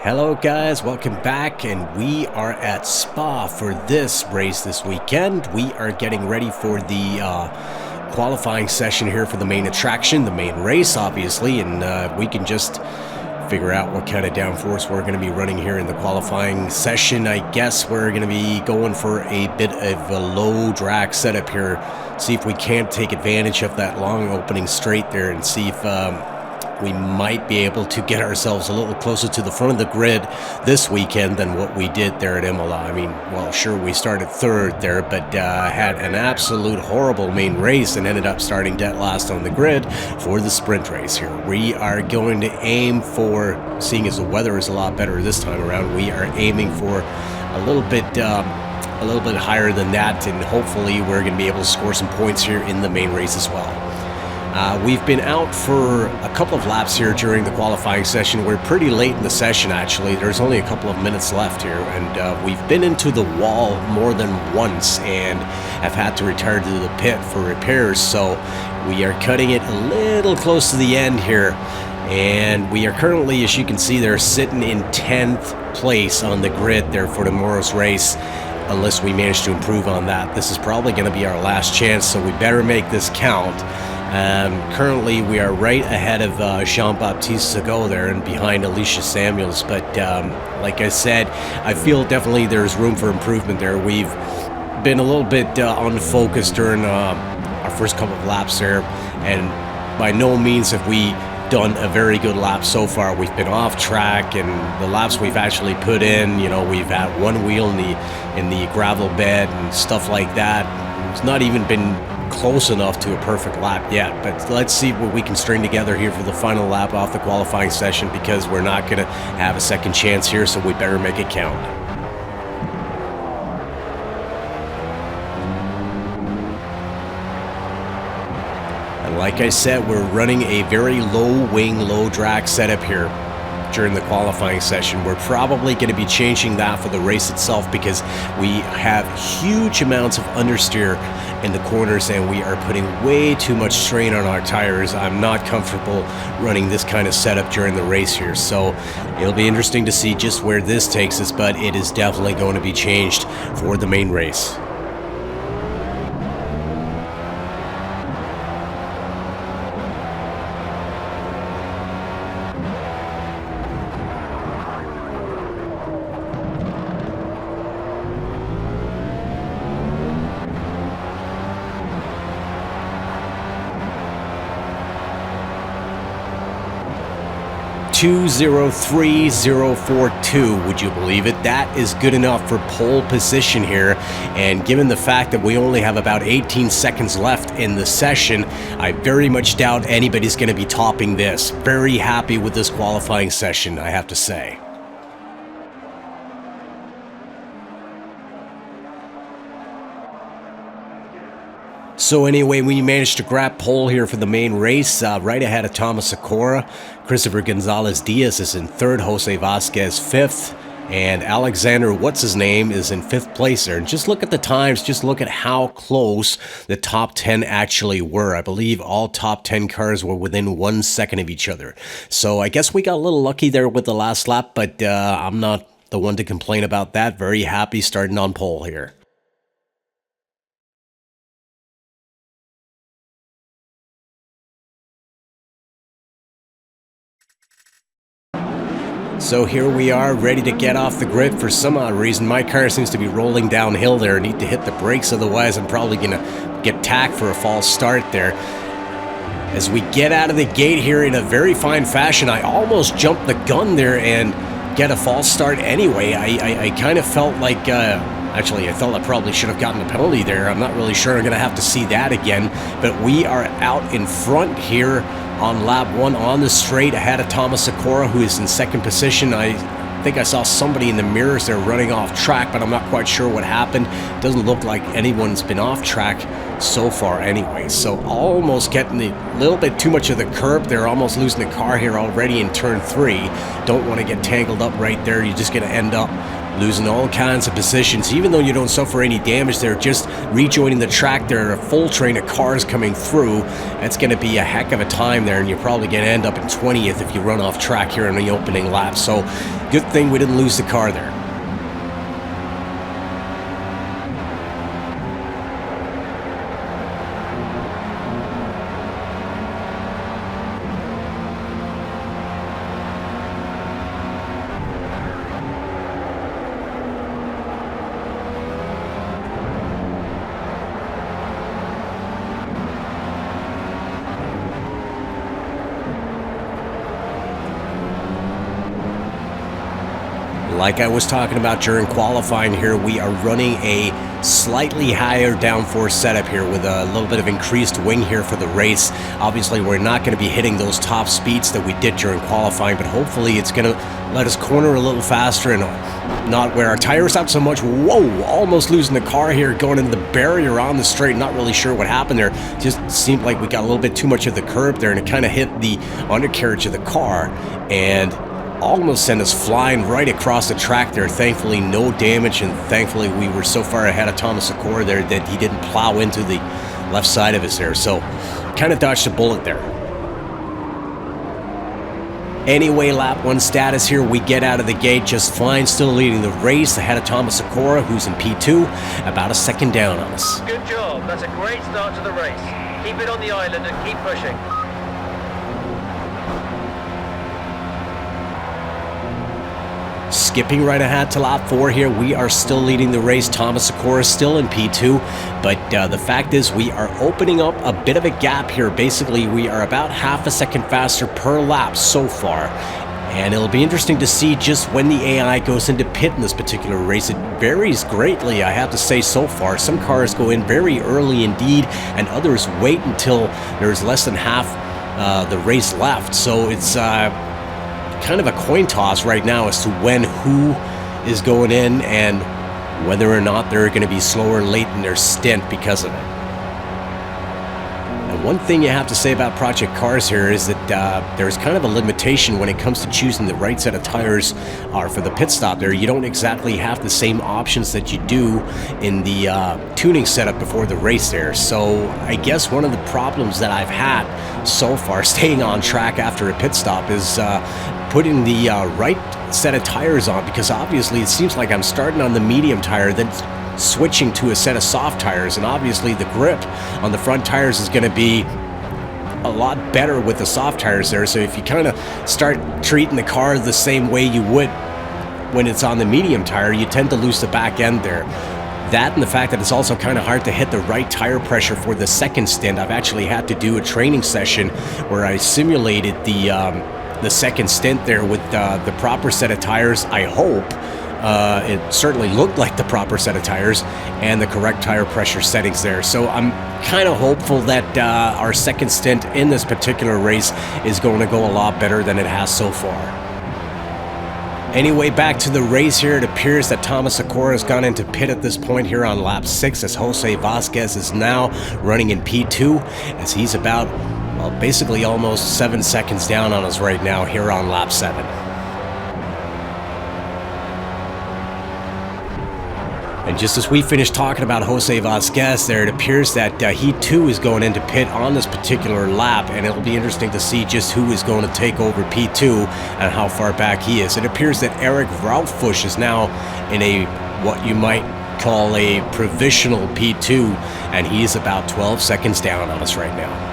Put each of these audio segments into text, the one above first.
Hello guys, welcome back, and we are at Spa for this race this weekend. We are getting ready for the qualifying session here for the main attraction, the main race obviously, and we can just figure out what kind of downforce we're going to be running here in the qualifying session. I guess we're going to be going for a bit of a low drag setup here, see if we can't take advantage of that long opening straight there and see if we might be able to get ourselves a little closer to the front of the grid this weekend than what we did there at Imola. I mean, well, sure, we started third there, but had an absolute horrible main race and ended up starting dead last on the grid for the sprint race here. We are going to aim for, seeing as the weather is a lot better this time around, we are aiming for a little bit higher than that, and hopefully we're going to be able to score some points here in the main race as well. We've been out for a couple of laps here during the qualifying session. We're pretty late in the session, actually. There's only a couple of minutes left here, and we've been into the wall more than once and have had to retire to the pit for repairs, so we are cutting it a little close to the end here, and we are currently, as you can see there, sitting in 10th place on the grid there for tomorrow's race. Unless we manage to improve on that, this is probably going to be our last chance, so we better make this count. Currently we are right ahead of Jean-Baptiste Sago there and behind Alicia Samuels, but like I said, I feel definitely there's room for improvement there. We've been a little bit unfocused during our first couple of laps there, and by no means have we done a very good lap so far. We've been off track, and the laps we've actually put in, you know, we've had one wheel in the gravel bed and stuff like that. It's not even been close enough to a perfect lap yet, but let's see what we can string together here for the final lap off the qualifying session, because we're not going to have a second chance here, so we better make it count. And like I said, we're running a very low wing, low drag setup here during the qualifying session. We're probably going to be changing that for the race itself, because we have huge amounts of understeer in the corners and we are putting way too much strain on our tires. I'm not comfortable running this kind of setup during the race here, so it'll be interesting to see just where this takes us, but it is definitely going to be changed for the main race. .203.042, would you believe it? That is good enough for pole position here, and given the fact that we only have about 18 seconds left in the session, I very much doubt anybody's going to be topping this. Very happy with this qualifying session, I have to say. So anyway, we managed to grab pole here for the main race, right ahead of Thomas Sakura. Christopher Gonzalez-Diaz is in third, Jose Vasquez fifth, and Alexander, what's-his-name, is in fifth place there. And just look at the times, just look at how close the top 10 actually were. I believe all top 10 cars were within 1 second of each other. So I guess we got a little lucky there with the last lap, but I'm not the one to complain about that. Very happy starting on pole here. So here we are, ready to get off the grid. For some odd reason, my car seems to be rolling downhill there. I need to hit the brakes, otherwise I'm probably going to get tacked for a false start there. As we get out of the gate here in a very fine fashion, I almost jumped the gun there and get a false start anyway. I kind of felt like, actually I felt I probably should have gotten a penalty there. I'm not really sure I'm going to have to see that again, but we are out in front here on lap 1 on the straight ahead of Thomas Sakura, who is in second position. I think I saw somebody in the mirrors there running off track, but I'm not quite sure what happened. Doesn't look like anyone's been off track so far anyway. So almost getting a little bit too much of the curb there, almost losing the car here already in turn 3. Don't want to get tangled up right there. You're just going to end up losing all kinds of positions. Even though you don't suffer any damage there, just rejoining the track there, a full train of cars coming through, that's going to be a heck of a time there, and you're probably going to end up in 20th if you run off track here in the opening lap. So Good thing we didn't lose the car there. Like I was talking about during qualifying here, we are running a slightly higher downforce setup here with a little bit of increased wing here for the race. Obviously, we're not going to be hitting those top speeds that we did during qualifying, but hopefully it's going to let us corner a little faster and not wear our tires out so much. Whoa, almost losing the car here, going into the barrier on the straight. Not really sure what happened there. Just seemed like we got a little bit too much of the curb there, and it kind of hit the undercarriage of the car and almost sent us flying right across the track there. Thankfully, no damage, and thankfully we were so far ahead of Thomas Sakura there that he didn't plow into the left side of us there. So, kind of dodged a bullet there. Anyway, lap 1 status here. We get out of the gate just fine, still leading the race ahead of Thomas Sakura, who's in P2, about a second down on us. Good job. That's a great start to the race. Keep it on the island and keep pushing. Skipping right ahead to lap 4 here, we are still leading the race. Thomas Sakura still in P2, but the fact is we are opening up a bit of a gap here. Basically, we are about half a second faster per lap so far, and it'll be interesting to see just when the AI goes into pit in this particular race. It varies greatly, I have to say, so far. Some cars go in very early indeed, and others wait until there's less than half the race left. So it's kind of a coin toss right now as to when who is going in and whether or not they're going to be slower late in their stint because of it. And one thing you have to say about Project Cars here is that there's kind of a limitation when it comes to choosing the right set of tires for the pit stop there. You don't exactly have the same options that you do in the tuning setup before the race there. So I guess one of the problems that I've had so far staying on track after a pit stop is putting the right set of tires on, because obviously it seems like I'm starting on the medium tire, then switching to a set of soft tires, and obviously the grip on the front tires is going to be a lot better with the soft tires there. So if you kind of start treating the car the same way you would when it's on the medium tire, you tend to lose the back end there. That and the fact that it's also kind of hard to hit the right tire pressure for the second stint. I've actually had to do a training session where I simulated the second stint there with the proper set of tires. I hope it certainly looked like the proper set of tires and the correct tire pressure settings there. So I'm kind of hopeful that our second stint in this particular race is going to go a lot better than it has so far. Anyway, back to the race here. It appears that Thomas Sakura has gone into pit at this point here on lap 6, as Jose Vasquez is now running in P2, as he's about, well, basically almost 7 seconds down on us right now here on lap 7. And just as we finished talking about Jose Vasquez there, it appears that he too is going into pit on this particular lap, and it'll be interesting to see just who is going to take over P2 and how far back he is. It appears that Eric Raufusch is now in a, what you might call a provisional P2, and he is about 12 seconds down on us right now.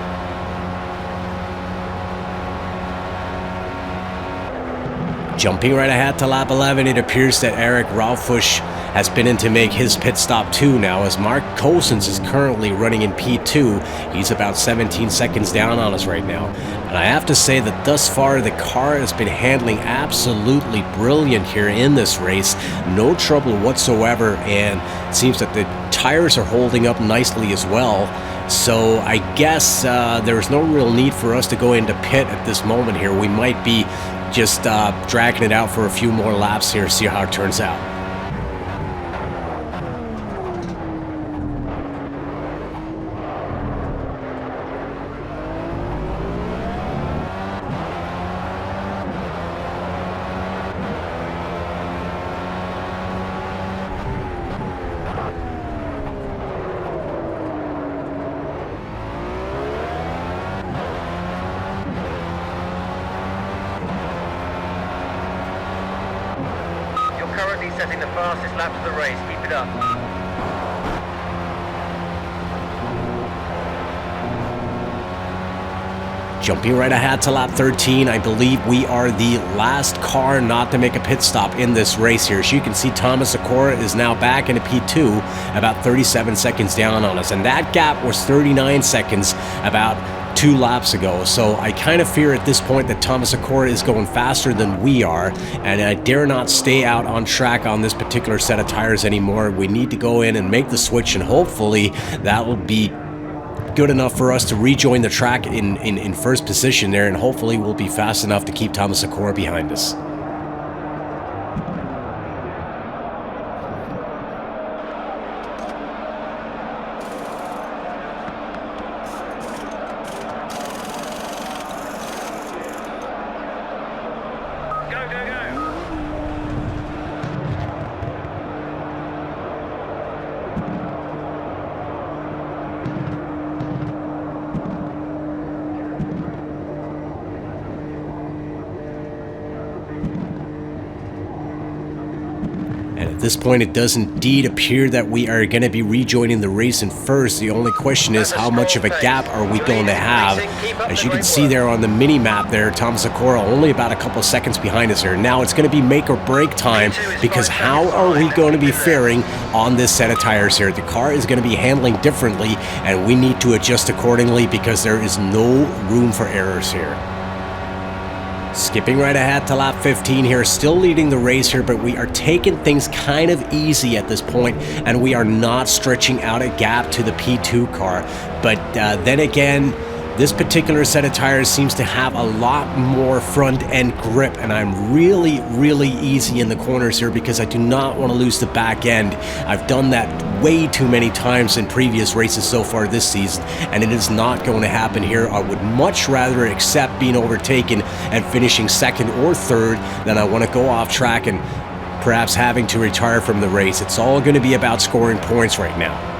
Jumping right ahead to lap 11, it appears that Eric Raufusch has been in to make his pit stop too now, as Mark Cousins is currently running in P2. He's about 17 seconds down on us right now. And I have to say that thus far the car has been handling absolutely brilliant here in this race. No trouble whatsoever, and it seems that the tires are holding up nicely as well. So I guess there's no real need for us to go into pit at this moment here. We might be just dragging it out for a few more laps here, see how it turns out. setting the fastest lap of the race. Keep it up. Jumping right ahead to lap 13, I believe we are the last car not to make a pit stop in this race here. As you can see, Thomas Sakura is now back into P2, about 37 seconds down on us. And that gap was 39 seconds about 2 laps ago. So I kind of fear at this point that Thomas Sakura is going faster than we are. And I dare not stay out on track on this particular set of tires anymore. We need to go in and make the switch, and hopefully that will be good enough for us to rejoin the track in first position there, and hopefully we'll be fast enough to keep Thomas Sakura behind us. At this point, it does indeed appear that we are going to be rejoining the race in first. The only question is, how much of a gap are we going to have? As you can see there on the mini map there, Thomas Sakura only about a couple seconds behind us here. Now it's going to be make or break time, because how are we going to be faring on this set of tires here? The car is going to be handling differently, and we need to adjust accordingly because there is no room for errors here. Skipping right ahead to lap 15 here, still leading the race here, but we are taking things kind of easy at this point, and we are not stretching out a gap to the P2 car. But then again, this particular set of tires seems to have a lot more front end grip, and I'm really easy in the corners here because I do not want to lose the back end. I've done that way too many times in previous races so far this season, and it is not going to happen here. I would much rather accept being overtaken and finishing second or third than I want to go off track and perhaps having to retire from the race. It's all going to be about scoring points right now.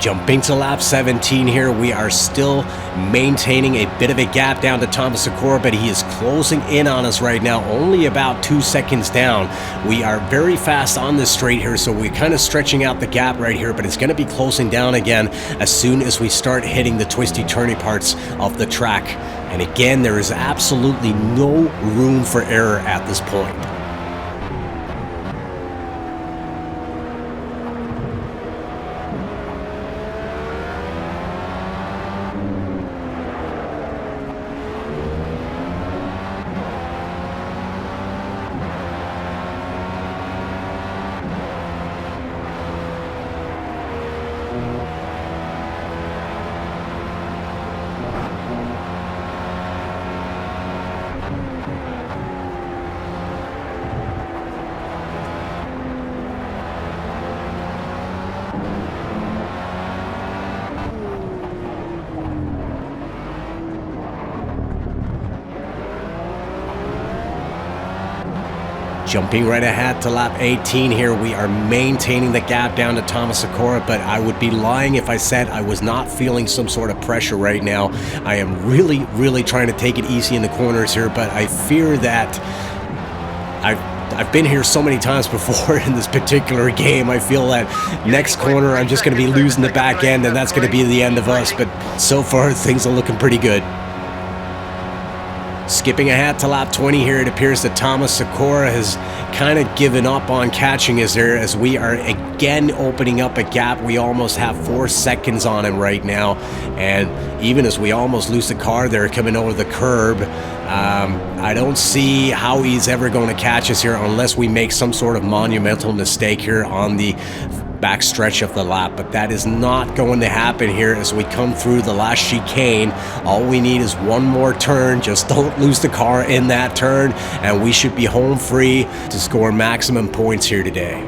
Jumping to lap 17 here, we are still maintaining a bit of a gap down to Thomas Sakura, but he is closing in on us right now, only about 2 seconds down. We are very fast on this straight here, so we're kind of stretching out the gap right here, but it's going to be closing down again as soon as we start hitting the twisty turny parts of the track. And again, there is absolutely no room for error at this point. Jumping right ahead to lap 18 here, we are maintaining the gap down to Thomas Sakura, but I would be lying if I said I was not feeling some sort of pressure right now. I am really trying to take it easy in the corners here, but I fear that I've been here so many times before in this particular game. I feel that next corner I'm just going to be losing the back end, and that's going to be the end of us, but so far things are looking pretty good. Skipping ahead to lap 20 here, it appears that Thomas Sakura has kind of given up on catching us there, as we are again opening up a gap. We almost have 4 seconds on him right now, and even as we almost lose the car there coming over the curb, I don't see how he's ever going to catch us here unless we make some sort of monumental mistake here on the back stretch of the lap, but that is not going to happen here as we come through the last chicane. All we need is one more turn. Just don't lose the car in that turn, and we should be home free to score maximum points here today.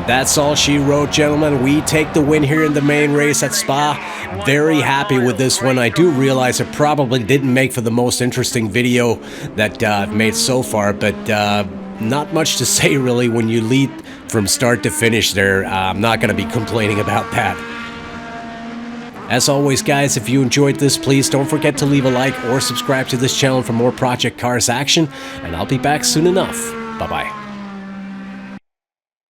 That's all she wrote, gentlemen. We take the win here in the main race at Spa. Very happy with this one. I do realize it probably didn't make for the most interesting video that I've made so far, but not much to say really when you lead from start to finish there. I'm not going to be complaining about that. As always, guys, if you enjoyed this, please don't forget to leave a like or subscribe to this channel for more Project Cars action, and I'll be back soon enough. Bye-bye.